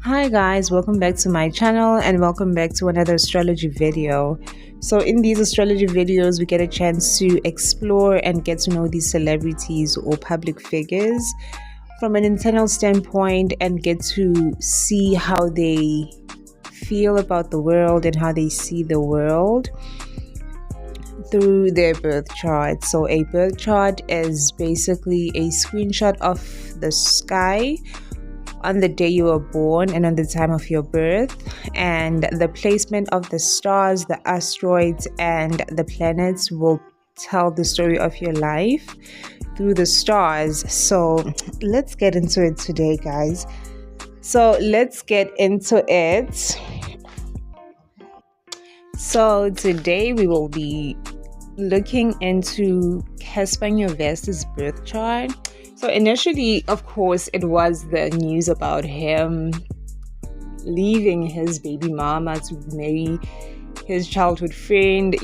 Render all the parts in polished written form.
Hi guys, welcome back to my channel and welcome back to another astrology video. So in these astrology videos, we get a chance to explore and get to know these celebrities or public figures from an internal standpoint and get to see how they feel about the world and how they see the world through their birth chart. So a birth chart is basically a screenshot of the sky on the day you were born and on the time of your birth, and the placement of the stars, the asteroids, and the planets will tell the story of your life through the stars. So let's get into it today, guys. So today we will be looking into Cassper Nyovest's birth chart. So initially, of course, it was the news about him leaving his baby mama to marry his childhood friend.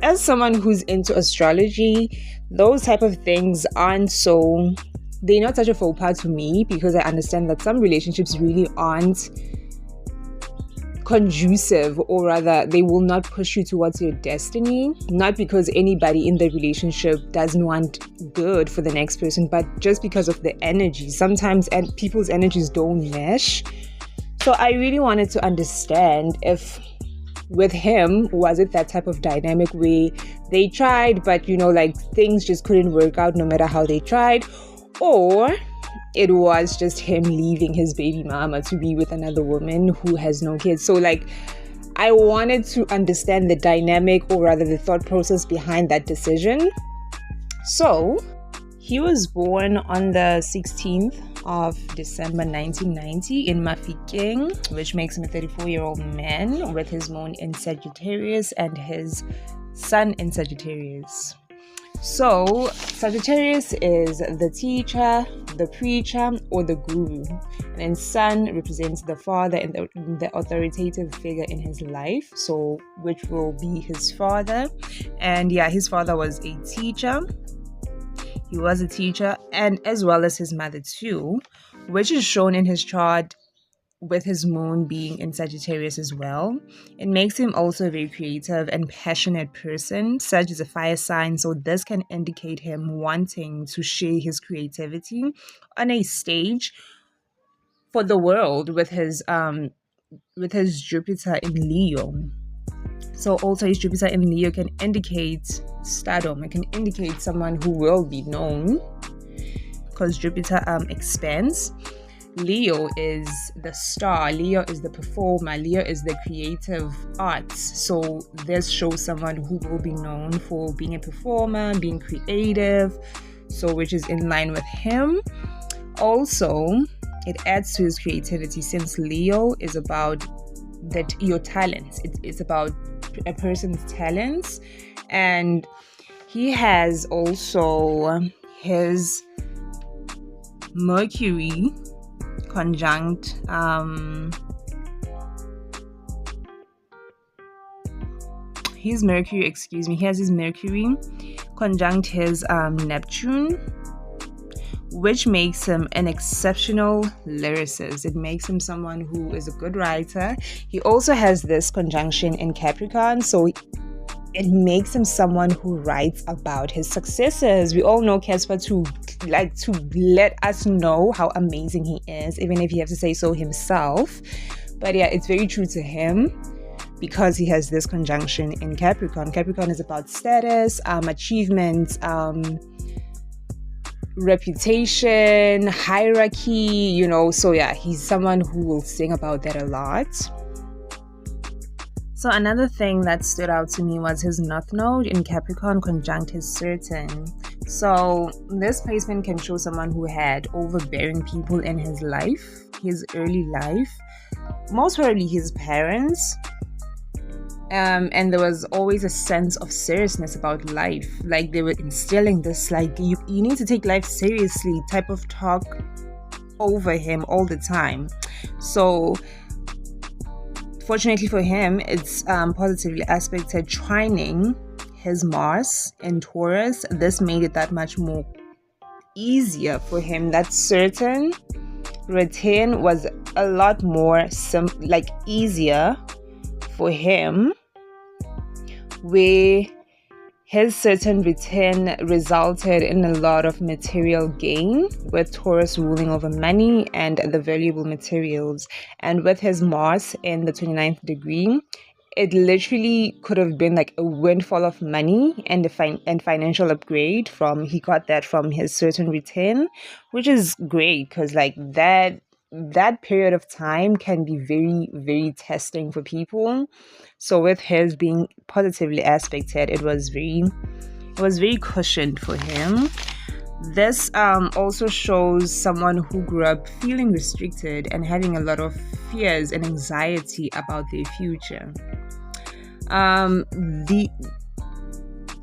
As someone who's into astrology, those type of things they're not such a faux pas to me, because I understand that some relationships really aren't conducive, or rather they will not push you towards your destiny, not because anybody in the relationship doesn't want good for the next person, but just because of the energy. Sometimes people's energies don't mesh. So I really wanted to understand if with him, was it that type of dynamic where they tried but things just couldn't work out no matter how they tried, or it was just him leaving his baby mama to be with another woman who has no kids. So I wanted to understand the dynamic, or rather the thought process behind that decision. So he was born on the 16th of December 1990 in Mafikeng, which makes him a 34-year-old man with his moon in Sagittarius and his sun in Sagittarius. So Sagittarius is the teacher, the preacher, or the guru, and then Sun represents the father and the authoritative figure in his life, so which will be his father. And his father was a teacher. He was a teacher, and as well as his mother too, which is shown in his chart with his moon being in Sagittarius as well. It makes him also a very creative and passionate person. Sag is a fire sign, so this can indicate him wanting to share his creativity on a stage for the world with his Jupiter in Leo. So also his Jupiter in Leo can indicate stardom. It can indicate someone who will be known, because Jupiter expands. Leo is the star, Leo is the performer, Leo is the creative arts. So this shows someone who will be known for being a performer, being creative, so which is in line with him. Also, it adds to his creativity, since Leo is about your talents. It's about a person's talents, and he has also his Mercury conjunct he has his Mercury conjunct his Neptune, which makes him an exceptional lyricist. It makes him someone who is a good writer. He also has this conjunction in Capricorn, so it makes him someone who writes about his successes. We all know Cassper to let us know how amazing he is, even if he has to say so himself. But it's very true to him, because he has this conjunction in Capricorn. Capricorn is about status, achievements, reputation, hierarchy, so he's someone who will sing about that a lot. So another thing that stood out to me was his North Node in Capricorn conjunct his Saturn. So this placement can show someone who had overbearing people in his life, his early life, most probably his parents. And there was always a sense of seriousness about life. They were instilling this, you need to take life seriously type of talk over him all the time. So fortunately for him, it's positively aspected trining his Mars in Taurus. This made it that much more easier for him. That's certain return was a lot more easier for him, where his certain return resulted in a lot of material gain, with Taurus ruling over money and the valuable materials. And with his Mars in the 29th degree, it literally could have been like a windfall of money and financial upgrade. He got that from his certain return, which is great, because like that period of time can be very, very testing for people. So with his being positively aspected, it was very cushioned for him. This also shows someone who grew up feeling restricted and having a lot of fears and anxiety about their future.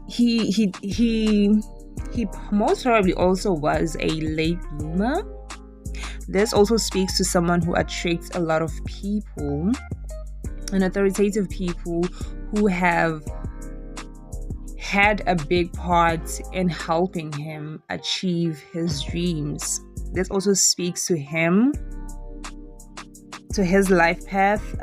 He most probably also was a late bloomer. This also speaks to someone who attracts a lot of people and authoritative people who have had a big part in helping him achieve his dreams. This also speaks to him, to his life path,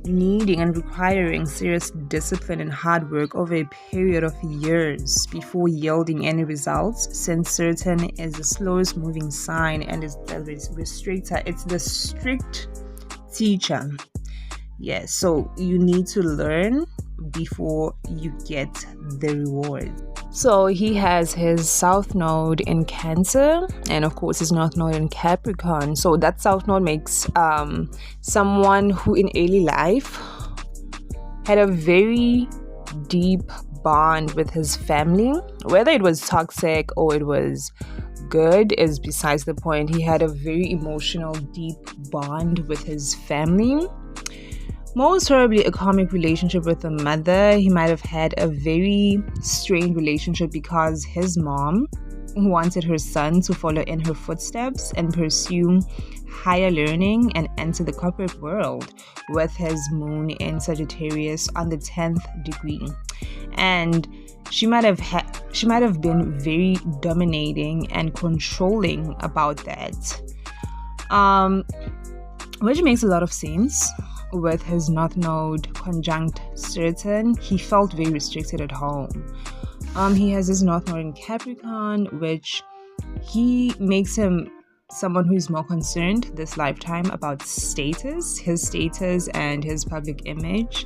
needing and requiring serious discipline and hard work over a period of years before yielding any results, since Saturn is the slowest moving sign and is the restrictor. It's the strict teacher. Yes, so you need to learn before you get the reward. So he has his South Node in Cancer and of course his North Node in Capricorn. So that South Node makes someone who in early life had a very deep bond with his family. Whether it was toxic or it was good is besides the point. He had a very emotional, deep bond with his family. Most probably a karmic relationship with a mother. He might have had a very strained relationship because his mom wanted her son to follow in her footsteps and pursue higher learning and enter the corporate world, with his moon in Sagittarius on the 10th degree. And she might have been very dominating and controlling about that, which makes a lot of sense. With his North Node conjunct Saturn, he felt very restricted at home. He has his North Node in Capricorn, which he makes him someone who is more concerned this lifetime about his status and his public image,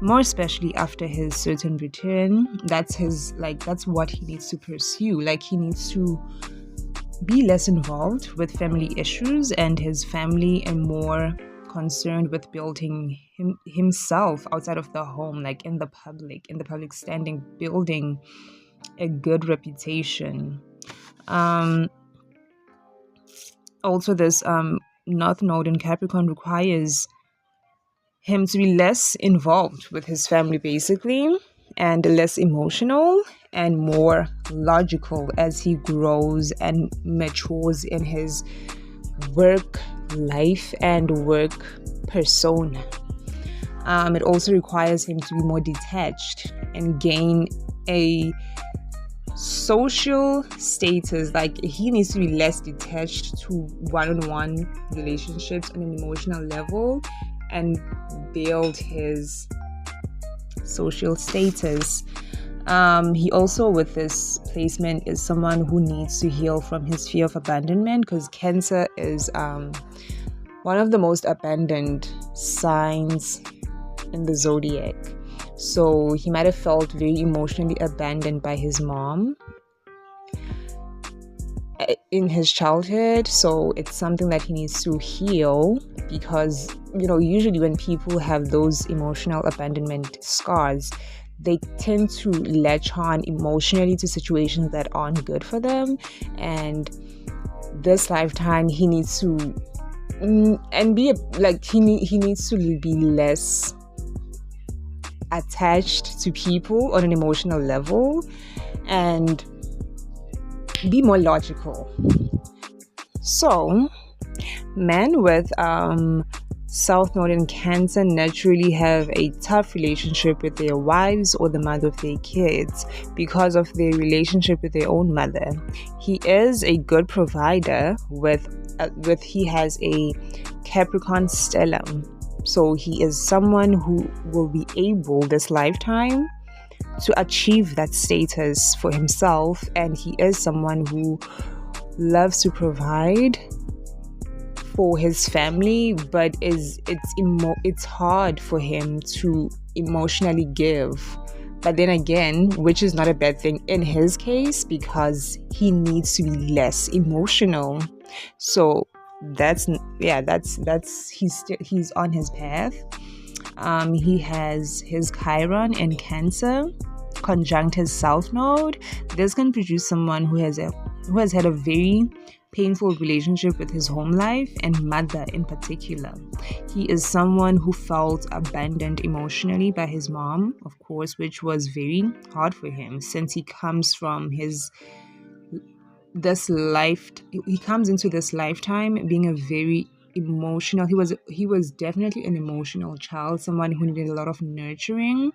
more especially after his Saturn return. That's what he needs to pursue. Like, he needs to be less involved with family issues and his family, and more concerned with building himself outside of the home, like in the public standing, building a good reputation. Also, this North Node in Capricorn requires him to be less involved with his family, basically, and less emotional and more logical as he grows and matures in his work life and work persona. It also requires him to be more detached and gain a social status. Like, he needs to be less detached to one-on-one relationships on an emotional level and build his social status. He also, with this placement, is someone who needs to heal from his fear of abandonment, because Cancer is one of the most abandoned signs in the zodiac. So he might have felt very emotionally abandoned by his mom in his childhood. So it's something that he needs to heal, because usually when people have those emotional abandonment scars, they tend to latch on emotionally to situations that aren't good for them. And this lifetime, he needs to he needs to be less attached to people on an emotional level and be more logical. So men with South Node in Cancer naturally have a tough relationship with their wives or the mother of their kids because of their relationship with their own mother. He is a good provider with he has a Capricorn stellar. So he is someone who will be able this lifetime to achieve that status for himself, and he is someone who loves to provide for his family, but it's hard for him to emotionally give. But then again, which is not a bad thing in his case, because he needs to be less emotional. So he's on his path. He has his Chiron in Cancer conjunct his South Node. This can produce someone who has had a very painful relationship with his home life and mother in particular. He is someone who felt abandoned emotionally by his mom, of course, which was very hard for him since he comes from he comes into this lifetime being a very emotional. He was definitely an emotional child, someone who needed a lot of nurturing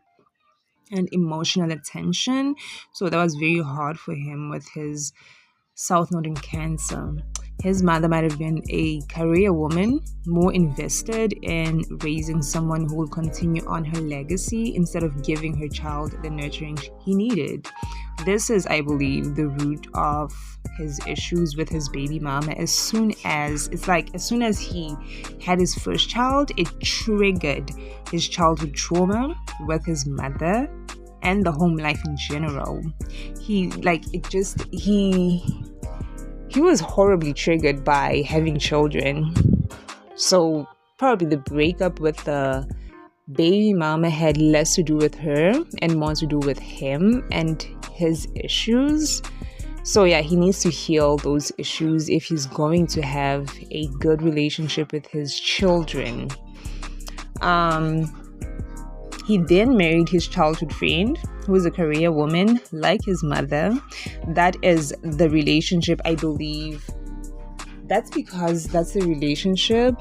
and emotional attention. So that was very hard for him with his South Node in Cancer. His mother might have been a career woman, more invested in raising someone who will continue on her legacy instead of giving her child the nurturing he needed. This is, I believe, the root of his issues with his baby mama. As soon as he had his first child, it triggered his childhood trauma with his mother and the home life in general. He was horribly triggered by having children. So probably the breakup with the baby mama had less to do with her and more to do with him and his issues. So yeah, he needs to heal those issues if he's going to have a good relationship with his children. He then married his childhood friend, who is a career woman like his mother. That is the relationship, I believe. That's because that's the relationship.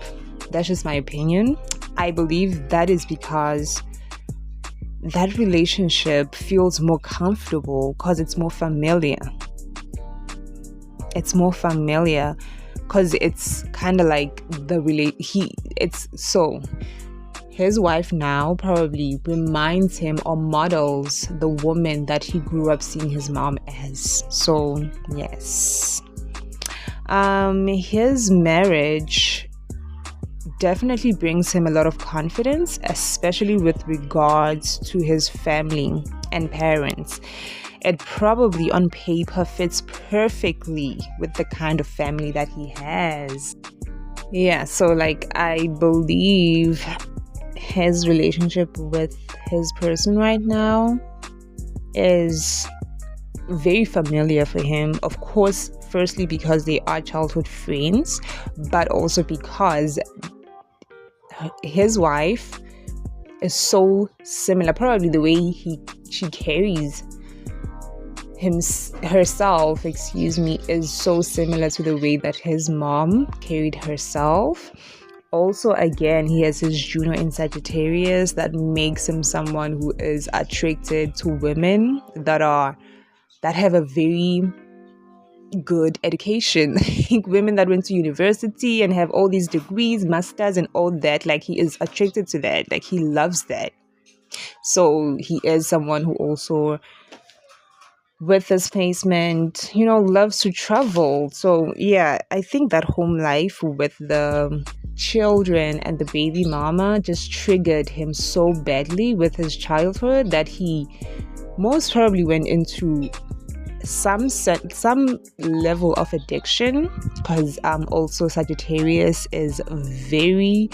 That's just my opinion. I believe that is because that relationship feels more comfortable because it's more familiar. It's more familiar because it's kind of like his wife now probably reminds him or models the woman that he grew up seeing his mom as. So, yes. His marriage definitely brings him a lot of confidence, especially with regards to his family and parents. It probably on paper fits perfectly with the kind of family that he has. Yeah, so I believe his relationship with his person right now is very familiar for him. Of course, firstly because they are childhood friends, but also because his wife is so similar. Probably the way she carries herself is so similar to the way that his mom carried herself. Also, again, he has his Juno in Sagittarius that makes him someone who is attracted to women that have a very good education. Women that went to university and have all these degrees, masters and all that. He is attracted to that. He loves that. So he is someone who also, with this placement, loves to travel. So yeah, I think that home life with the children and the baby mama just triggered him so badly with his childhood that he most probably went into some level of addiction, because also Sagittarius is very,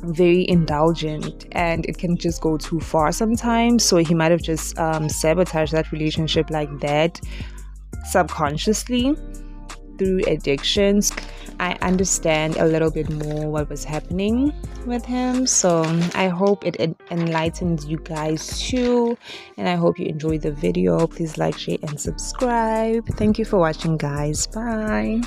very indulgent and it can just go too far sometimes. So he might have just sabotaged that relationship like that subconsciously through addictions. I understand a little bit more what was happening with him, so I hope it enlightens you guys too, and I hope you enjoyed the video. Please like, share and subscribe. Thank you for watching, guys. Bye.